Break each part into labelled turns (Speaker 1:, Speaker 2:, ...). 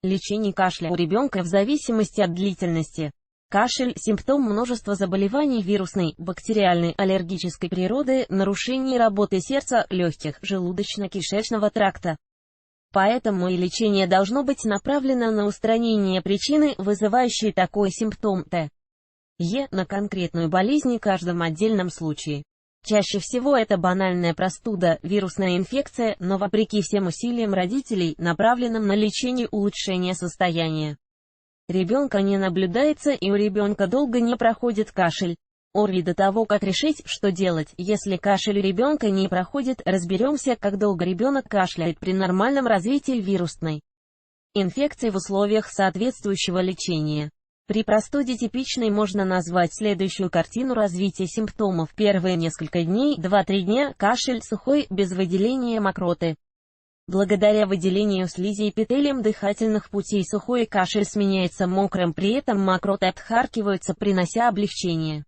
Speaker 1: Лечение кашля у ребенка в зависимости от длительности. Кашель – симптом множества заболеваний вирусной, бактериальной, аллергической природы, нарушений работы сердца, легких, желудочно-кишечного тракта. Поэтому и лечение должно быть направлено на устранение причины, вызывающей такой симптом на конкретную болезнь в каждом отдельном случае. Чаще всего это банальная простуда, вирусная инфекция, но вопреки всем усилиям родителей, направленным на лечение улучшения состояния ребенка не наблюдается и у ребенка долго не проходит кашель. До того, как решить, что делать, если кашель у ребенка не проходит, разберемся, как долго ребенок кашляет при нормальном развитии вирусной инфекции в условиях соответствующего лечения. При простуде типичной можно назвать следующую картину развития симптомов. Первые несколько дней, 2-3 дня, кашель сухой, без выделения мокроты. Благодаря выделению слизи эпителием дыхательных путей сухой кашель сменяется мокрым, при этом мокроты отхаркиваются, принося облегчение.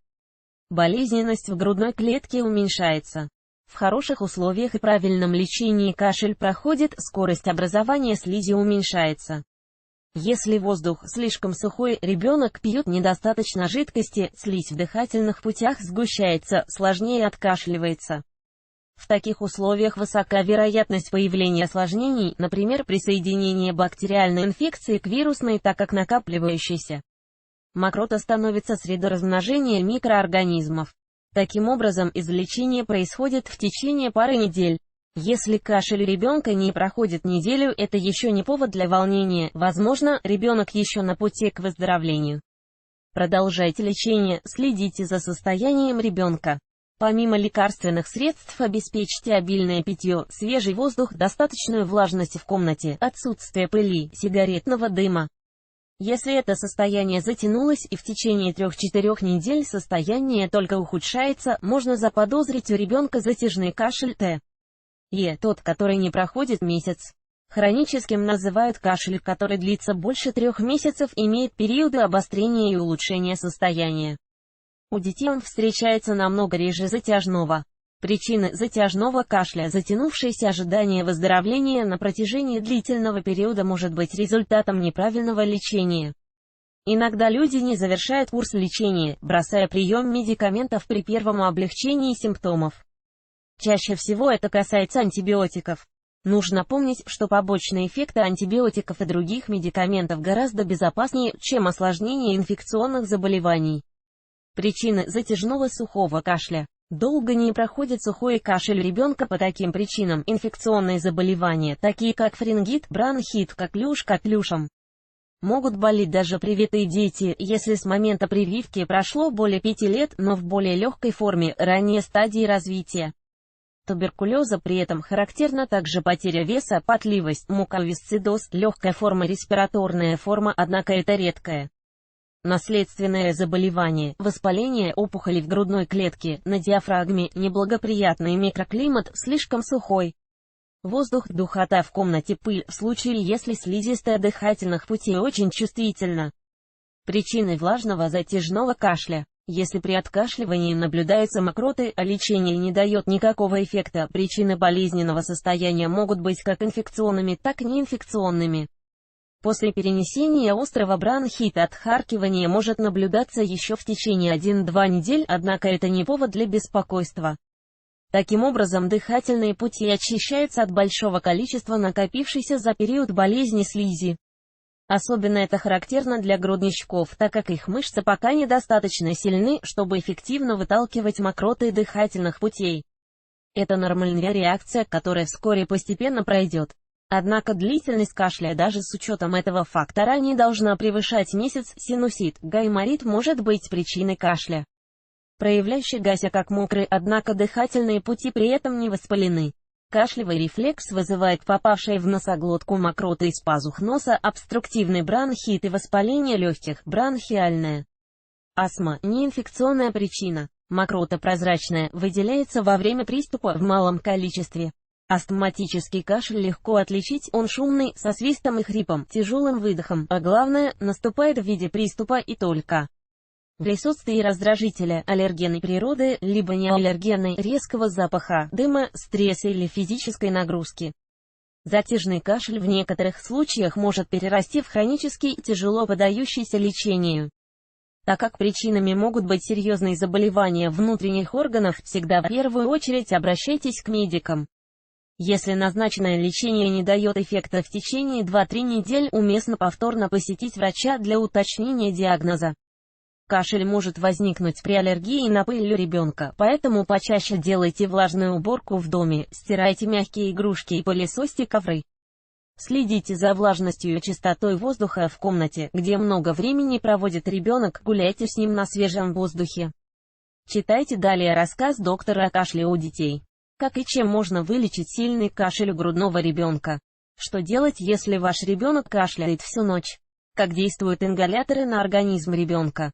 Speaker 1: Болезненность в грудной клетке уменьшается. В хороших условиях и правильном лечении кашель проходит, скорость образования слизи уменьшается. Если воздух слишком сухой, ребенок пьет недостаточно жидкости, слизь в дыхательных путях сгущается, сложнее откашливается. В таких условиях высока вероятность появления осложнений, например, присоединения бактериальной инфекции к вирусной, так как накапливающейся мокрота становится средой размножения микроорганизмов. Таким образом, излечение происходит в течение пары недель. Если кашель у ребенка не проходит неделю, это еще не повод для волнения, возможно, ребенок еще на пути к выздоровлению. Продолжайте лечение, следите за состоянием ребенка. Помимо лекарственных средств обеспечьте обильное питье, свежий воздух, достаточную влажность в комнате, отсутствие пыли, сигаретного дыма. Если это состояние затянулось и в течение 3-4 недель состояние только ухудшается, можно заподозрить у ребенка затяжной кашель тот, который не проходит месяц. Хроническим называют кашель, который длится больше 3 месяцев, имеет периоды обострения и улучшения состояния. У детей он встречается намного реже затяжного. Причины затяжного кашля: затянувшееся ожидание выздоровления на протяжении длительного периода может быть результатом неправильного лечения. Иногда люди не завершают курс лечения, бросая прием медикаментов при первом облегчении симптомов. Чаще всего это касается антибиотиков. Нужно помнить, что побочные эффекты антибиотиков и других медикаментов гораздо безопаснее, чем осложнения инфекционных заболеваний. Причины затяжного сухого кашля. Долго не проходит сухой кашель у ребенка по таким причинам. Инфекционные заболевания, такие как фарингит, бронхит, коклюшем. Могут болеть даже привитые дети, если с момента прививки прошло более 5 лет, но в более легкой форме, ранней стадии развития туберкулеза. При этом характерна также потеря веса, потливость, муковисцидоз, легкая форма, респираторная форма, однако это редкое наследственное заболевание, воспаление опухолей в грудной клетке, на диафрагме, неблагоприятный микроклимат, слишком сухой воздух, духота в комнате, пыль, в случае, если слизистая дыхательных путей очень чувствительна. Причины влажного затяжного кашля. Если при откашливании наблюдаются мокроты, а лечение не дает никакого эффекта, причины болезненного состояния могут быть как инфекционными, так и неинфекционными. После перенесения острого бронхита отхаркивание может наблюдаться еще в течение 1-2 недель, однако это не повод для беспокойства. Таким образом, дыхательные пути очищаются от большого количества накопившейся за период болезни слизи. Особенно это характерно для грудничков, так как их мышцы пока недостаточно сильны, чтобы эффективно выталкивать мокроты дыхательных путей. Это нормальная реакция, которая вскоре постепенно пройдет. Однако длительность кашля даже с учетом этого фактора не должна превышать месяц. Синусит, гайморит может быть причиной кашля, проявляющегося как мокрый, однако дыхательные пути при этом не воспалены. Кашлевый рефлекс вызывает попавшие в носоглотку мокроты из пазух носа, обструктивный бронхит и воспаление легких, бронхиальная астма, неинфекционная причина. Мокрота прозрачная, выделяется во время приступа в малом количестве. Астматический кашель легко отличить, он шумный, со свистом и хрипом, тяжелым выдохом, а главное, наступает в виде приступа и только в присутствии раздражителя, аллергенной природы, либо неаллергенной, резкого запаха, дыма, стресса или физической нагрузки. Затяжный кашель в некоторых случаях может перерасти в хронический, тяжело поддающийся лечению. Так как причинами могут быть серьезные заболевания внутренних органов, всегда в первую очередь обращайтесь к медикам. Если назначенное лечение не дает эффекта в течение 2-3 недель, уместно повторно посетить врача для уточнения диагноза. Кашель может возникнуть при аллергии на пыль у ребенка, поэтому почаще делайте влажную уборку в доме, стирайте мягкие игрушки и пылесосьте ковры. Следите за влажностью и чистотой воздуха в комнате, где много времени проводит ребенок, гуляйте с ним на свежем воздухе. Читайте далее рассказ доктора о кашле у детей. Как и чем можно вылечить сильный кашель у грудного ребенка? Что делать, если ваш ребенок кашляет всю ночь? Как действуют ингаляторы на организм ребенка?